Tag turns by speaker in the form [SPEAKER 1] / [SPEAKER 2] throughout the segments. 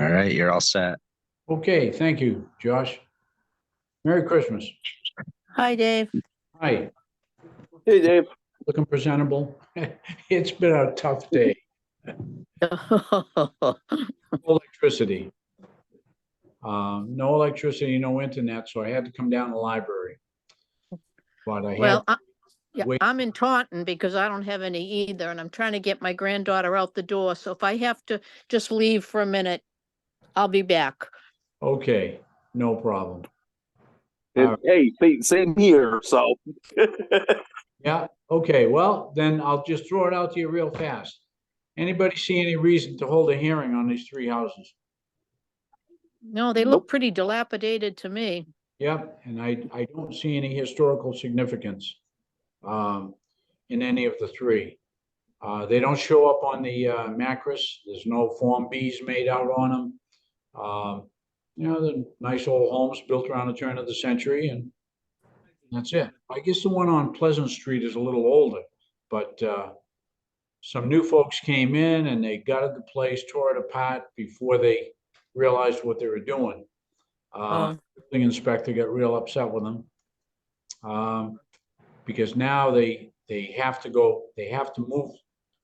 [SPEAKER 1] All right, you're all set.
[SPEAKER 2] Okay, thank you, Josh. Merry Christmas.
[SPEAKER 3] Hi, Dave.
[SPEAKER 2] Hi,
[SPEAKER 4] Hey, Dave.
[SPEAKER 2] looking presentable. It's been a tough day. No electricity. No electricity, no internet, so I had to come down to the library. But I had,
[SPEAKER 3] Well, yeah,
[SPEAKER 2] wait.
[SPEAKER 3] I'm in Taunton because I don't have any either, and I'm trying to get my granddaughter out the door. So if I have to just leave for a minute, I'll be back.
[SPEAKER 2] Okay, no problem.
[SPEAKER 4] Hey, same here. So,
[SPEAKER 2] Yeah, okay, well, then I'll just throw it out to you real fast. Anybody see any reason to hold a hearing on these three houses?
[SPEAKER 3] No, they look pretty dilapidated to me.
[SPEAKER 2] Yep, and I don't see any historical significance in any of the three. They don't show up on the Macris. There's no Form Bs made out on them. They're nice old homes built around the turn of the century, and that's it. I guess the one on Pleasant Street is a little older, but some new folks came in and they gutted the place, tore it apart before they realized what they were doing. Building inspector got real upset with them because now they have to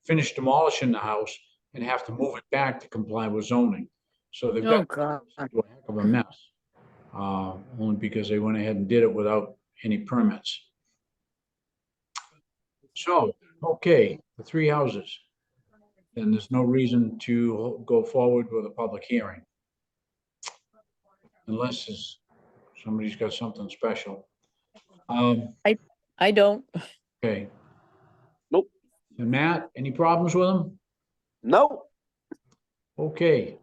[SPEAKER 2] finish demolishing the house and have to move it back to comply with zoning. So they've got
[SPEAKER 3] God.
[SPEAKER 2] a heck of a mess, only because they went ahead and did it without any permits. So, okay, the three houses. Then there's no reason to go forward with a public hearing. Unless somebody's got something special.
[SPEAKER 3] I don't.
[SPEAKER 2] Okay.
[SPEAKER 4] Nope.
[SPEAKER 2] And Matt, any problems with them?
[SPEAKER 4] no.
[SPEAKER 2] Okay.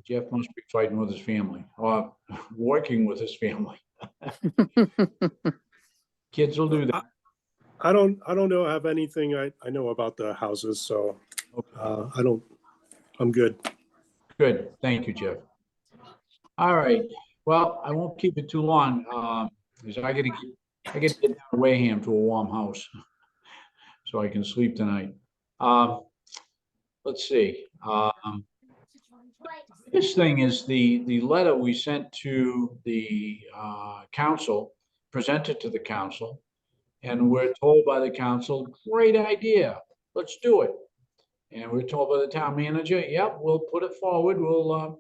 [SPEAKER 2] Jeff must be fighting with his family or working with his family. Kids will do that.
[SPEAKER 5] I don't know, have anything I know about the houses, so I'm good.
[SPEAKER 2] Good, thank you, Jeff. All right, well, I won't keep it too long, because I gotta get down to Wareham to a warm house, so I can sleep tonight. Let's see, this thing is the letter we sent to the council, presented to the council, and we're told by the council, great idea, let's do it. And we're told by the town manager, yep, we'll put it forward, we'll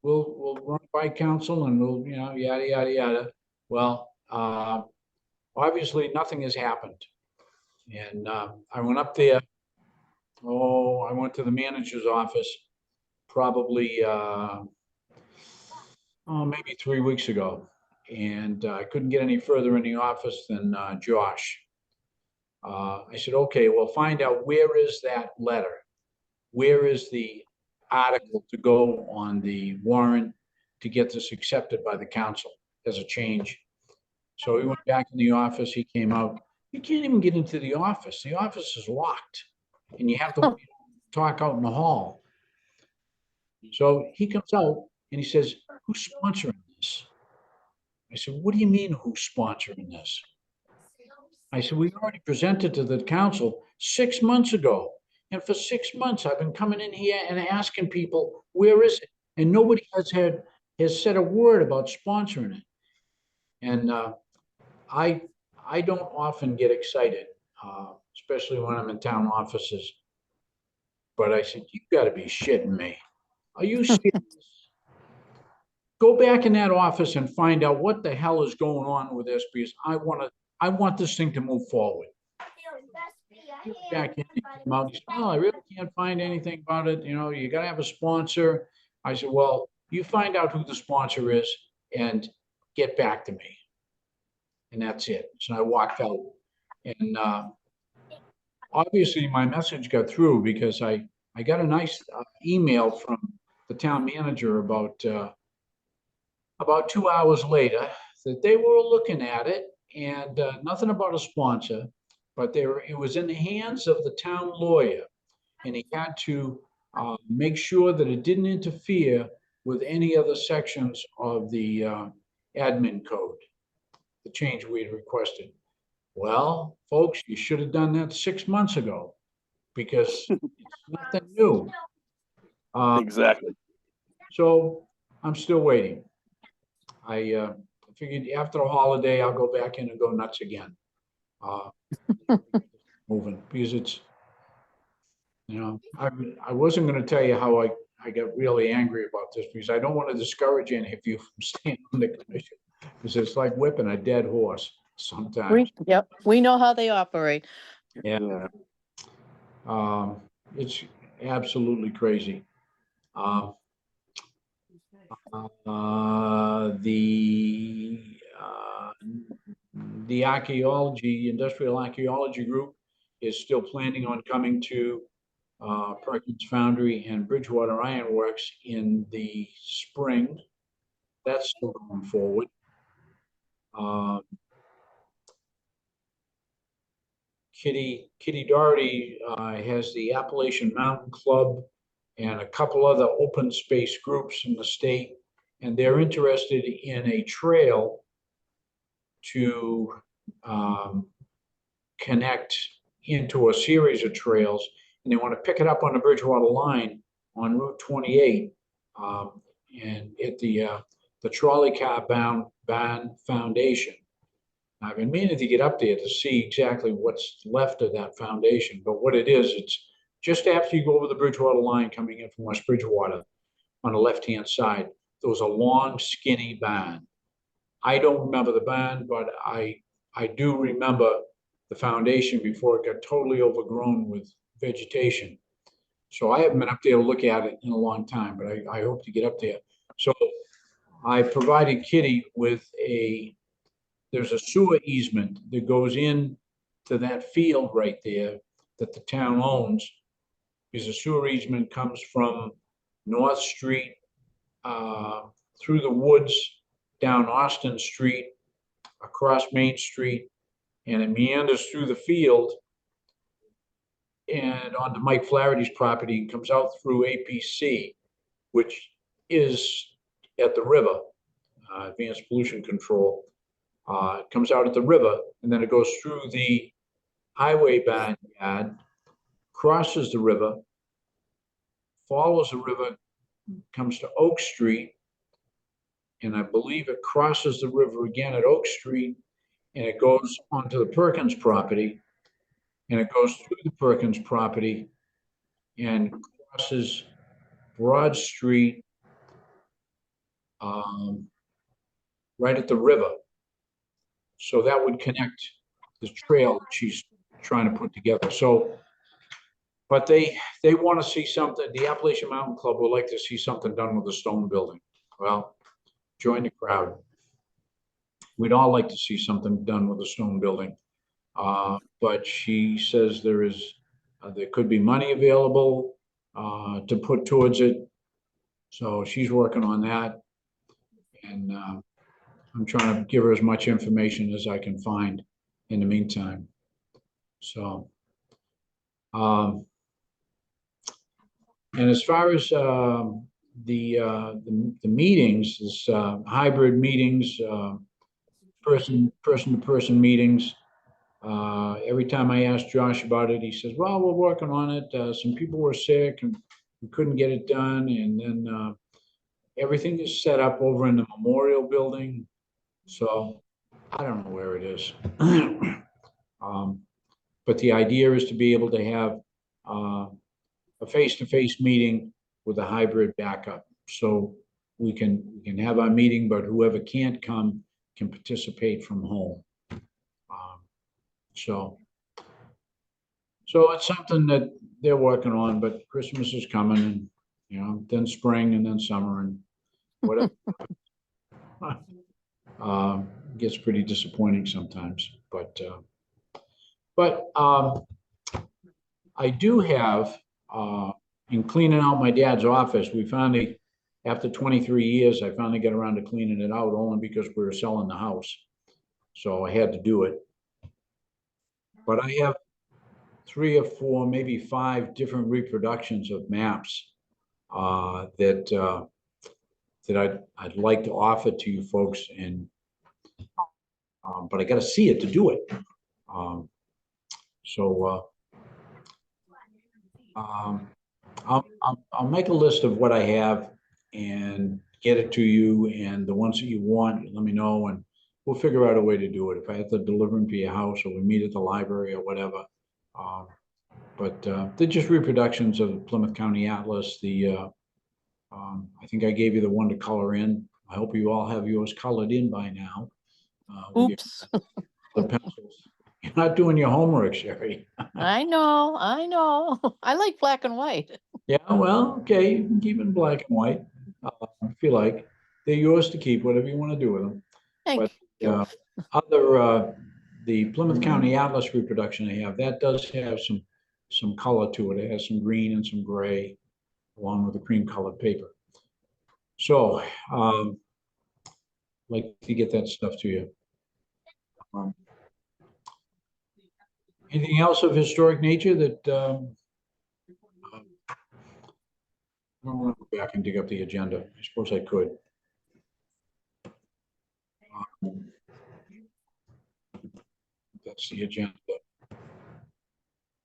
[SPEAKER 2] run it by council and we'll, yada, yada, yada. Well, obviously nothing has happened. And I went up there, I went to the manager's office probably, maybe 3 weeks ago. And I couldn't get any further in the office than Josh. I said, okay, well, find out where is that letter? Where is the article to go on the warrant to get this accepted by the council as a change? So he went back in the office, he came out. You can't even get into the office. The office is locked and you have to talk out in the hall. So he comes out and he says, who's sponsoring this? I said, what do you mean who's sponsoring this? I said, we already presented to the council 6 months ago. And for 6 months, I've been coming in here and asking people, where is it? And nobody has said a word about sponsoring it. And I don't often get excited, especially when I'm in town offices. But I said, you've got to be shitting me. Are you serious? Go back in that office and find out what the hell is going on with this, because I want this thing to move forward. Back in, he came out, he said, well, I really can't find anything about it. You got to have a sponsor. I said, well, you find out who the sponsor is and get back to me. And that's it. So I walked out. And obviously my message got through because I got a nice email from the town manager about 2 hours later that they were looking at it and nothing about a sponsor, but it was in the hands of the town lawyer, and he had to make sure that it didn't interfere with any other sections of the admin code, the change we had requested. Well, folks, you should have done that 6 months ago because it's nothing new.
[SPEAKER 4] Exactly.
[SPEAKER 2] So I'm still waiting. I figured after the holiday, I'll go back in and go nuts again. Uh, Moving, because it's, I wasn't gonna tell you how I got really angry about this, because I don't want to discourage any of you from staying on the commission. Because it's like whipping a dead horse sometimes.
[SPEAKER 3] Yep, we know how they operate.
[SPEAKER 4] Yeah.
[SPEAKER 2] Um, it's absolutely crazy. Um, the archaeology, industrial archaeology group is still planning on coming to Perkins Foundry and Bridgewater Iron Works in the spring. That's still going forward. Kitty Doherty has the Appalachian Mountain Club and a couple other open space groups in the state, and they're interested in a trail to connect into a series of trails, and they want to pick it up on the Bridgewater line on Route 28, and at the trolley car bound foundation. I've been meaning to get up there to see exactly what's left of that foundation, but what it is, it's just after you go over the Bridgewater line coming in from West Bridgewater on the left-hand side. There was a long, skinny band. I don't remember the band, but I do remember the foundation before it got totally overgrown with vegetation. So I haven't been up there to look at it in a long time, but I hope to get up there. So I provided Kitty with there's a sewer easement that goes in to that field right there that the town owns, because the sewer easement comes from North Street through the woods, down Austin Street, across Main Street, and it meanders through the field and onto Mike Flaherty's property and comes out through APC, which is at the river, Advanced Pollution Control. It comes out at the river, and then it goes through the highway barnyard, crosses the river, follows the river, comes to Oak Street, and I believe it crosses the river again at Oak Street, and it goes onto the Perkins property, and it goes through the Perkins property and crosses Broad Street right at the river. So that would connect the trail that she's trying to put together. So, but they want to see something. The Appalachian Mountain Club would like to see something done with the stone building. Well, join the crowd. We'd all like to see something done with the stone building. But she says there could be money available to put towards it. So she's working on that. And I'm trying to give her as much information as I can find in the meantime. So, and as far as the meetings, this hybrid meetings, person-to-person meetings, every time I ask Josh about it, he says, well, we're working on it. Some people were sick and we couldn't get it done. And then everything is set up over in the Memorial Building. So I don't know where it is. But the idea is to be able to have a face-to-face meeting with a hybrid backup. So we can have our meeting, but whoever can't come can participate from home. So it's something that they're working on, but Christmas is coming, and then spring and then summer and whatever. Gets pretty disappointing sometimes, but I do have in cleaning out my dad's office, we finally, after 23 years, I finally got around to cleaning it out, only because we were selling the house. So I had to do it. But I have 3 or 4, maybe 5 different reproductions of maps that I'd like to offer to you folks, and but I got to see it to do it. I'll make a list of what I have and get it to you, and the ones that you want, let me know, and we'll figure out a way to do it. If I have to deliver them to your house, or we meet at the library or whatever. But they're just reproductions of the Plymouth County Atlas. I think I gave you the one to color in. I hope you all have yours colored in by now. We get
[SPEAKER 3] Oops.
[SPEAKER 2] the pencils. You're not doing your homework, Sherry.
[SPEAKER 3] I know, I know. I like black and white.
[SPEAKER 2] Yeah, well, okay, you can keep it in black and white, if you like. They're yours to keep, whatever you want to do with them.
[SPEAKER 3] Thank you.
[SPEAKER 2] The Plymouth County Atlas reproduction I have, that does have some color to it. It has some green and some gray, along with the cream colored paper. So, like to get that stuff to you. Anything else of historic nature that, I don't want to go back and dig up the agenda. I suppose I could. That's the agenda.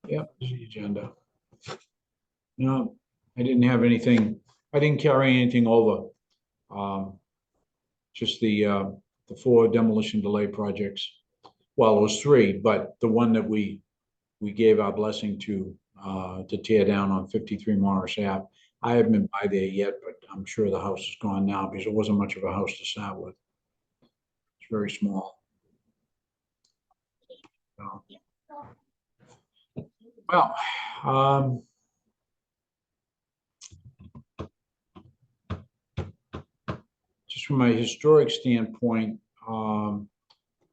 [SPEAKER 2] Yep, that's the agenda. No, I didn't have anything. I didn't carry anything over. Just the 4 demolition delay projects. Well, it was 3, but the one that we gave our blessing to tear down on 53 Morris Ave. I haven't been by there yet, but I'm sure the house is gone now because it wasn't much of a house to start with. It's very small. So, well, just from a historic standpoint,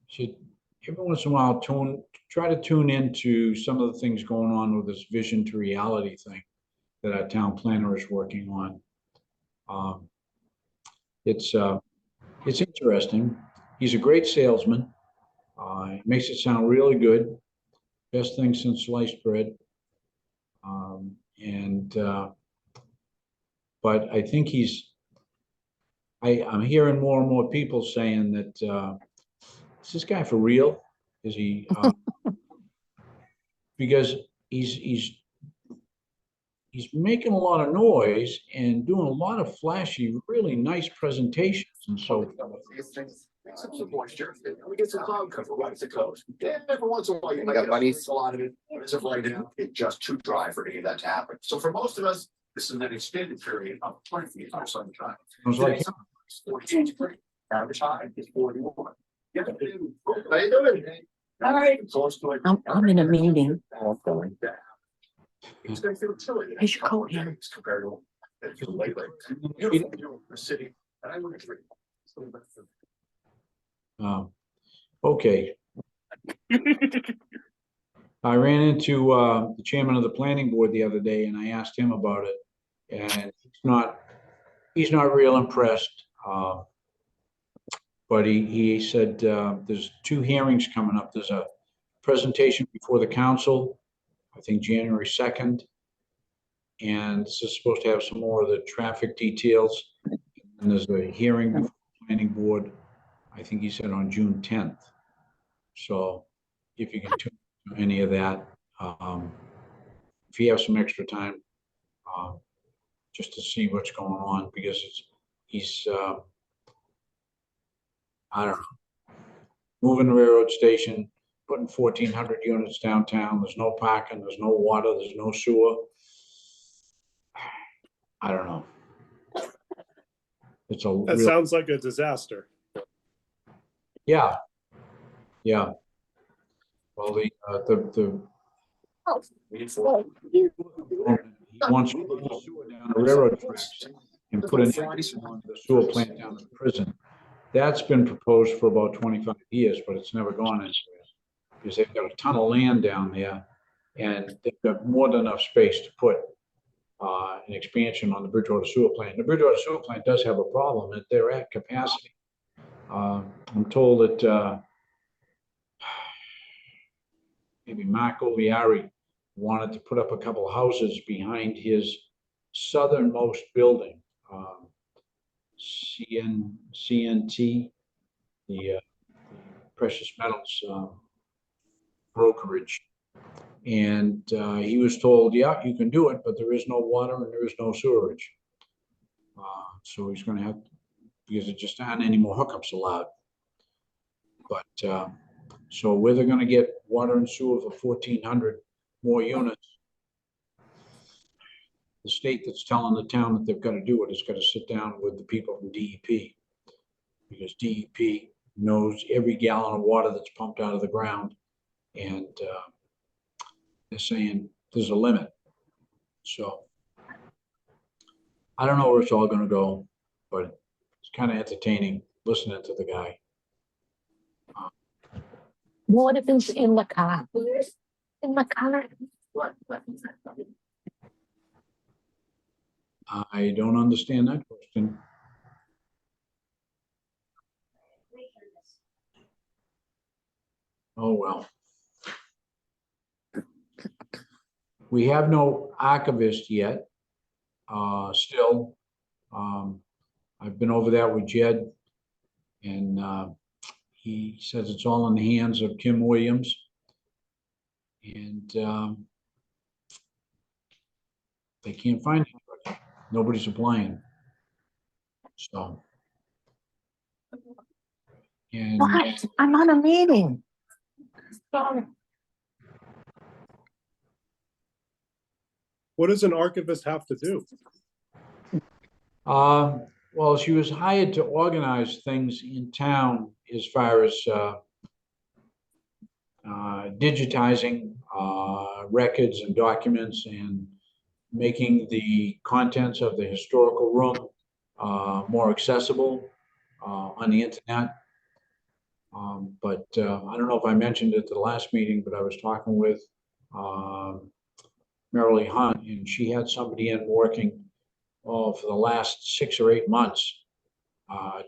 [SPEAKER 2] should every once in a while try to tune into some of the things going on with this vision to reality thing that our town planner is working on. It's interesting. He's a great salesman. He makes it sound really good. Best thing since sliced bread. But I think I'm hearing more and more people saying that, is this guy for real? Is he, because he's making a lot of noise and doing a lot of flashy, really nice presentations and so.
[SPEAKER 1] Some moisture. We get some cloud cover right at the coast. Yeah, every once in a while you might get a lot of it. As of right now, it's just too dry for any of that to happen. So for most of us, this is an extended period of 20 feet of sunshine.
[SPEAKER 2] Sounds like
[SPEAKER 1] Today, 48 degrees. Average high is 41. Yeah, how you doing? All right.
[SPEAKER 3] I'm in a meeting.
[SPEAKER 1] It's gonna feel chilly.
[SPEAKER 3] Here's your coat, yeah.
[SPEAKER 1] Compared to beautiful city. And I would agree.
[SPEAKER 2] Okay. I ran into the chairman of the planning board the other day and I asked him about it. And he's not real impressed. But he said there's 2 hearings coming up. There's a presentation before the council, I think January 2nd. And this is supposed to have some more of the traffic details. And there's a hearing before the planning board, I think he said on June 10th. So if you can tune into any of that, if you have some extra time, just to see what's going on, because he's I don't know, moving the railroad station, putting 1,400 units downtown. There's no parking, there's no water, there's no sewer. I don't know. It's a
[SPEAKER 5] That sounds like a disaster.
[SPEAKER 2] yeah. Well, he wants to put the sewer down the railroad tracks and put an entrance on the sewer plant down at the prison. That's been proposed for about 25 years, but it's never gone anywhere because they've got a ton of land down there and they've got more than enough space to put an expansion on the Bridgewater sewer plant. The Bridgewater sewer plant does have a problem that they're at capacity. I'm told that maybe Mark Oliari wanted to put up a couple of houses behind his southernmost building, CNT, the precious metals brokerage. And he was told, yeah, you can do it, but there is no water and there is no sewerage. So he's gonna have, because there just aren't any more hookups allowed. But so where they're gonna get water and sewer for 1,400 more units, the state that's telling the town that they've got to do it is got to sit down with the people from DEP, because DEP knows every gallon of water that's pumped out of the ground, and they're saying there's a limit. So I don't know where it's all going to go, but it's kind of entertaining listening to the guy.
[SPEAKER 6] What if it's in the car? In the car?
[SPEAKER 2] I don't understand that question. Oh, well. We have no archivist yet, still. I've been over that with Jed, and he says it's all in the hands of Kim Williams. And they can't find anybody. Nobody's applying. So. And
[SPEAKER 6] What? I'm on a meeting. Sorry.
[SPEAKER 5] What does an archivist have to do?
[SPEAKER 2] well, she was hired to organize things in town as far as digitizing records and documents and making the contents of the historical room more accessible on the internet. But I don't know if I mentioned it at the last meeting, but I was talking with Marilee Hunt, and she had somebody in working for the last 6 or 8 months,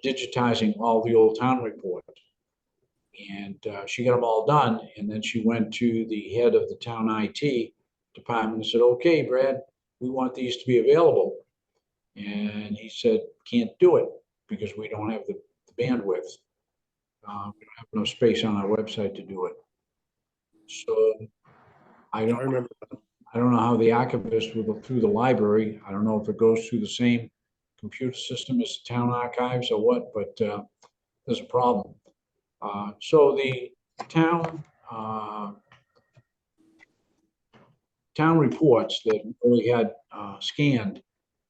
[SPEAKER 2] digitizing all the old town reports. And she got them all done, and then she went to the head of the town IT department and said, okay, Brad, we want these to be available. And he said, can't do it because we don't have the bandwidth. We don't have enough space on our website to do it. So I
[SPEAKER 5] I
[SPEAKER 2] don't
[SPEAKER 5] remember.
[SPEAKER 2] know how the archivist will go through the library. I don't know if it goes through the same computer system as the town archives or what, but there's a problem. So the town reports that we had scanned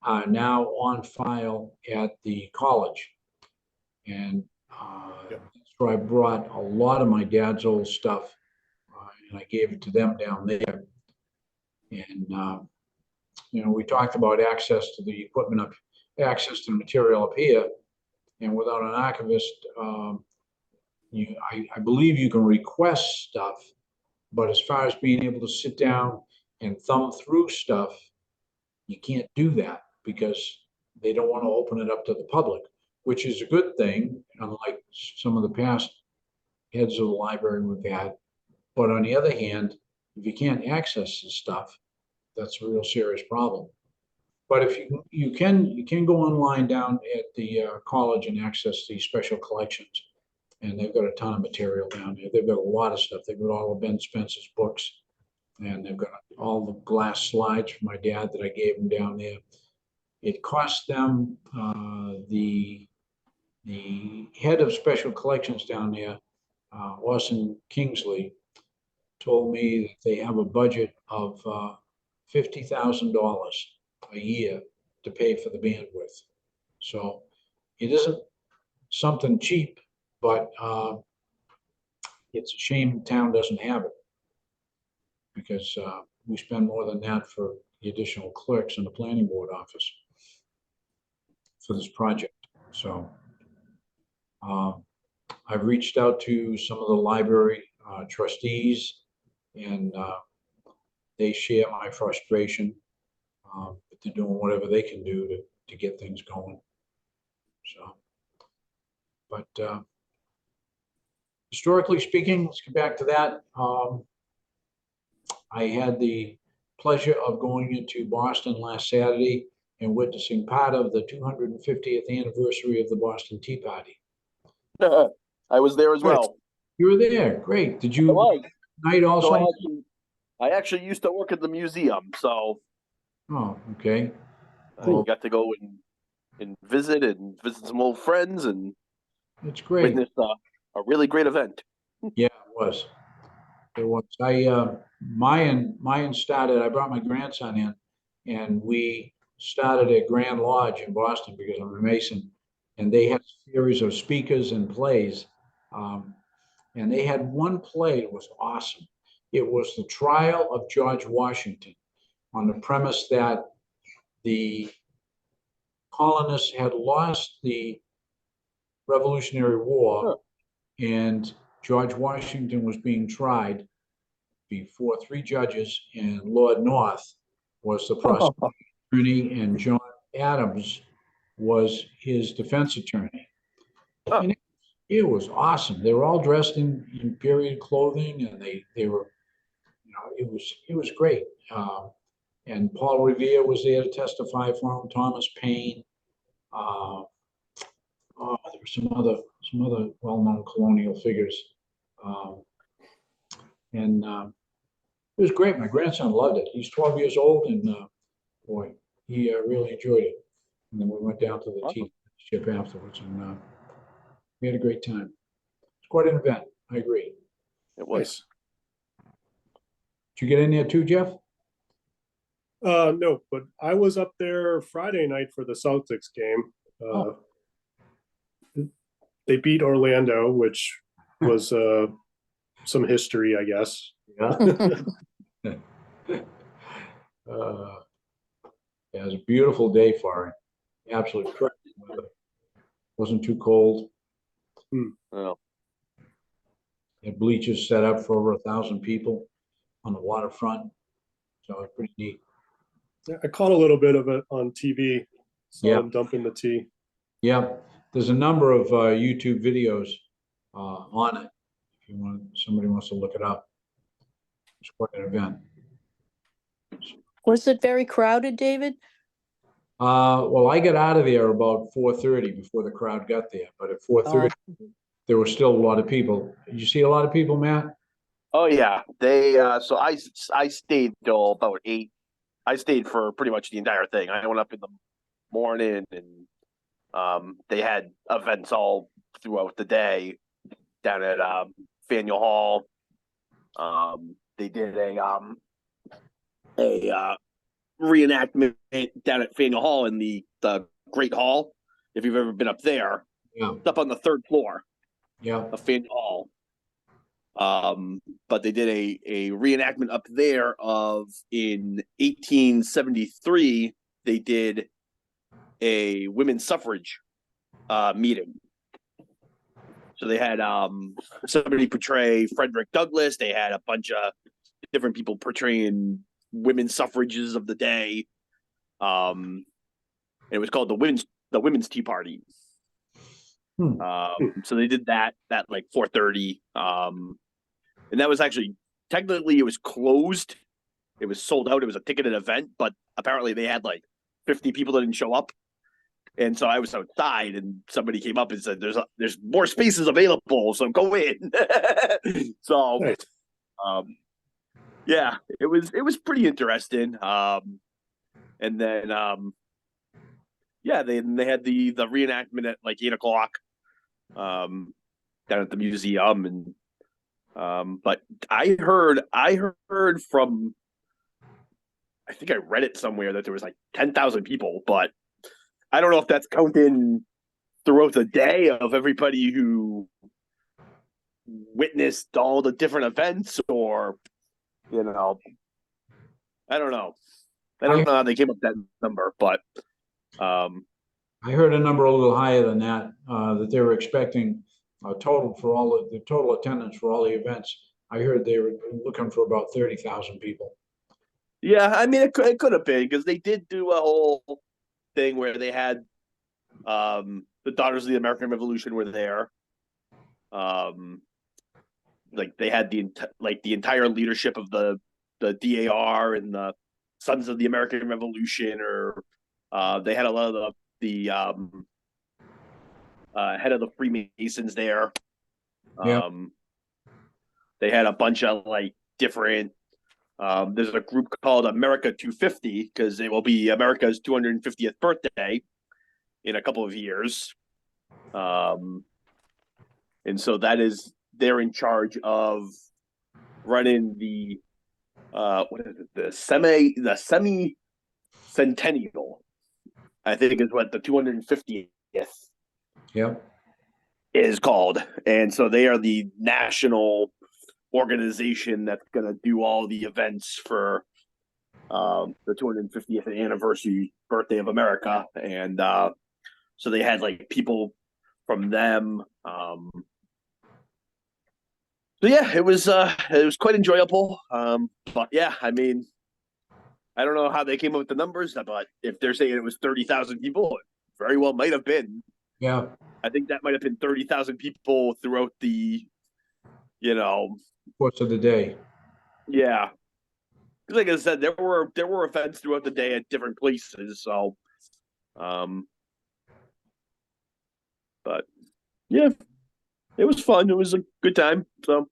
[SPEAKER 2] are now on file at the college. And so I brought a lot of my dad's old stuff and I gave it to them down there. And, you know, we talked about access to the equipment up, access to the material up here. And without an archivist, I believe you can request stuff, but as far as being able to sit down and thumb through stuff, you can't do that because they don't want to open it up to the public, which is a good thing, unlike some of the past heads of the library we've had. But on the other hand, if you can't access the stuff, that's a real serious problem. But if you can go online down at the college and access the special collections, and they've got a ton of material down there. They've got a lot of stuff. They've got all of Ben Spencer's books, and they've got all the glass slides from my dad that I gave him down there. It cost them the head of special collections down there, Austin Kingsley, told me that they have a budget of $50,000 a year to pay for the bandwidth. So it isn't something cheap, but it's a shame the town doesn't have it because we spend more than that for the additional clerks in the planning board office for this project. So I've reached out to some of the library trustees, and they share my frustration, but they're doing whatever they can do to get things going. So, but historically speaking, let's get back to that. I had the pleasure of going into Boston last Saturday and witnessing part of the 250th anniversary of the Boston Tea Party.
[SPEAKER 4] I was there as well.
[SPEAKER 2] You were there, great. Did
[SPEAKER 4] I
[SPEAKER 2] you
[SPEAKER 4] was.
[SPEAKER 2] night also?
[SPEAKER 4] So I actually used to work at the museum, so
[SPEAKER 2] Oh, okay.
[SPEAKER 4] I
[SPEAKER 2] Cool.
[SPEAKER 4] got to go and visit some old friends and
[SPEAKER 2] That's great.
[SPEAKER 4] witness a really great event.
[SPEAKER 2] Yeah, it was. It was. Mayan started, I brought my grandson in and we started at Grand Lodge in Boston because I'm a Mason. And they had a series of speakers and plays. And they had one play that was awesome. It was the trial of George Washington on the premise that the colonists had lost the Revolutionary War
[SPEAKER 4] Huh.
[SPEAKER 2] and George Washington was being tried before three judges, and Lord North was the prosecuting attorney, and John Adams was his defense attorney.
[SPEAKER 4] Huh.
[SPEAKER 2] And it was awesome. They were all dressed in period clothing, and they were, it was great. And Paul Revere was there to testify for him. Thomas Paine. There were some other well-known colonial figures, and it was great. My grandson loved it. He's 12 years old, and boy, he really enjoyed it. And then we went down to the
[SPEAKER 4] Awesome.
[SPEAKER 2] tea ship afterwards, and we had a great time. It's quite an event. I agree.
[SPEAKER 4] It was.
[SPEAKER 5] Nice.
[SPEAKER 2] Did you get in there too, Jeff?
[SPEAKER 5] No, but I was up there Friday night for the Celtics game. They beat Orlando, which was some history, I guess.
[SPEAKER 2] Yeah. Yeah, it was a beautiful day for it. Absolutely correct weather. Wasn't too cold.
[SPEAKER 4] Oh,
[SPEAKER 2] Had bleachers set up for over 1,000 people on the waterfront. So it was pretty neat.
[SPEAKER 5] Yeah, I caught a little bit of it on TV. Saw
[SPEAKER 2] Yeah.
[SPEAKER 5] them dumping the tea.
[SPEAKER 2] Yeah, there's a number of YouTube videos on it. If somebody wants to look it up. It's quite an event.
[SPEAKER 3] Was it very crowded, David?
[SPEAKER 2] Well, I got out of there about 4:30 before the crowd got there, but at 4:30 there were still a lot of people. Did you see a lot of people, Matt?
[SPEAKER 4] oh yeah. They so I stayed till about 8. I stayed for pretty much the entire thing. I went up in the morning and they had events all throughout the day down at Faneuil Hall. They did a reenactment down at Faneuil Hall in the Great Hall. If you've ever been up there,
[SPEAKER 2] Yeah,
[SPEAKER 4] it's up on the 3rd floor
[SPEAKER 2] yeah.
[SPEAKER 4] of Faneuil Hall. But they did a reenactment up there of in 1873. They did a women's suffrage meeting. So they had somebody portray Frederick Douglass. They had a bunch of different people portraying women's suffrages of the day. And it was called the Women's Tea Party. So they did that like 4:30. And that was actually technically it was closed. It was sold out. It was a ticketed event, but apparently they had like 50 people that didn't show up. And so I was outside, and somebody came up and said, "There's more spaces available, so go in." So,
[SPEAKER 5] Nice.
[SPEAKER 4] yeah, it was pretty interesting. And then, yeah, they had the reenactment at like 8:00, down at the museum, and but I heard from, I think I read it somewhere that there was like 10,000 people, but I don't know if that's counting throughout the day of everybody who witnessed all the different events, or I don't know. I don't know how they came up with that number, but
[SPEAKER 2] I heard a number a little higher than that. That they were expecting a total for all of the total attendance for all the events. I heard they were looking for about 30,000 people.
[SPEAKER 4] yeah, I mean it could have been, because they did do a whole thing where they had the Daughters of the American Revolution were there. Like they had the entire leadership of the DAR and the Sons of the American Revolution, or they had a lot of the head of the Freemasons there.
[SPEAKER 2] Yeah.
[SPEAKER 4] They had a bunch of like different There's a group called America 250 because it will be America's 250th birthday in a couple of years. And so they're in charge of running the what is it? The semi centennial, I think is what the 250th
[SPEAKER 2] Yep.
[SPEAKER 4] is called. And so they are the national organization that's going to do all the events for the 250th anniversary birthday of America. And so they had like people from them. So yeah, it was quite enjoyable. But yeah, I mean, I don't know how they came up with the numbers, but if they're saying it was 30,000 people, it very well might have been.
[SPEAKER 2] Yeah.
[SPEAKER 4] I think that might have been 30,000 people throughout the,
[SPEAKER 2] Course of the day.
[SPEAKER 4] yeah. Like I said, there were events throughout the day at different places. So, but yeah, it was fun. It was a good time. So,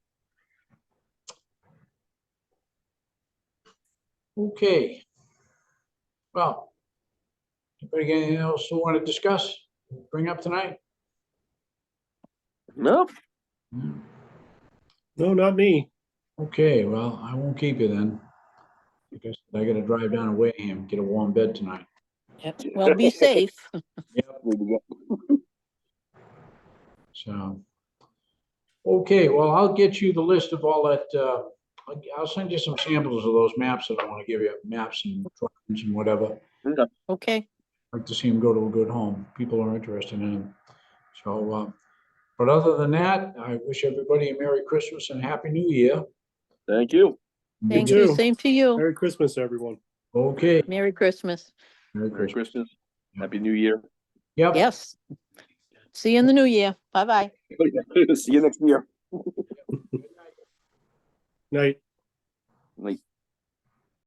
[SPEAKER 2] Okay. Well, anybody got anything else you want to discuss? Bring up tonight?
[SPEAKER 4] no,
[SPEAKER 5] No, not me.
[SPEAKER 2] Okay, well, I won't keep you then. Because I gotta drive down to Wareham, get a warm bed tonight.
[SPEAKER 3] Yep. Well, be safe.
[SPEAKER 2] So, okay, well, I'll get you the list of all that, I'll send you some samples of those maps that I want to give you, maps and drawings and whatever.
[SPEAKER 3] Okay.
[SPEAKER 2] Like to see them go to a good home. People are interested in them. So, but other than that, I wish everybody a Merry Christmas and Happy New Year.
[SPEAKER 4] thank you.
[SPEAKER 3] Thank
[SPEAKER 5] too.
[SPEAKER 3] you. Same to you.
[SPEAKER 5] Merry Christmas, everyone.
[SPEAKER 2] Okay.
[SPEAKER 3] Merry Christmas.
[SPEAKER 2] Merry
[SPEAKER 4] Merry
[SPEAKER 2] Christmas.
[SPEAKER 4] Christmas. Happy New Year.
[SPEAKER 2] Yep.
[SPEAKER 3] Yes. See you in the new year. Bye-bye.
[SPEAKER 4] See you next year.
[SPEAKER 5] Night.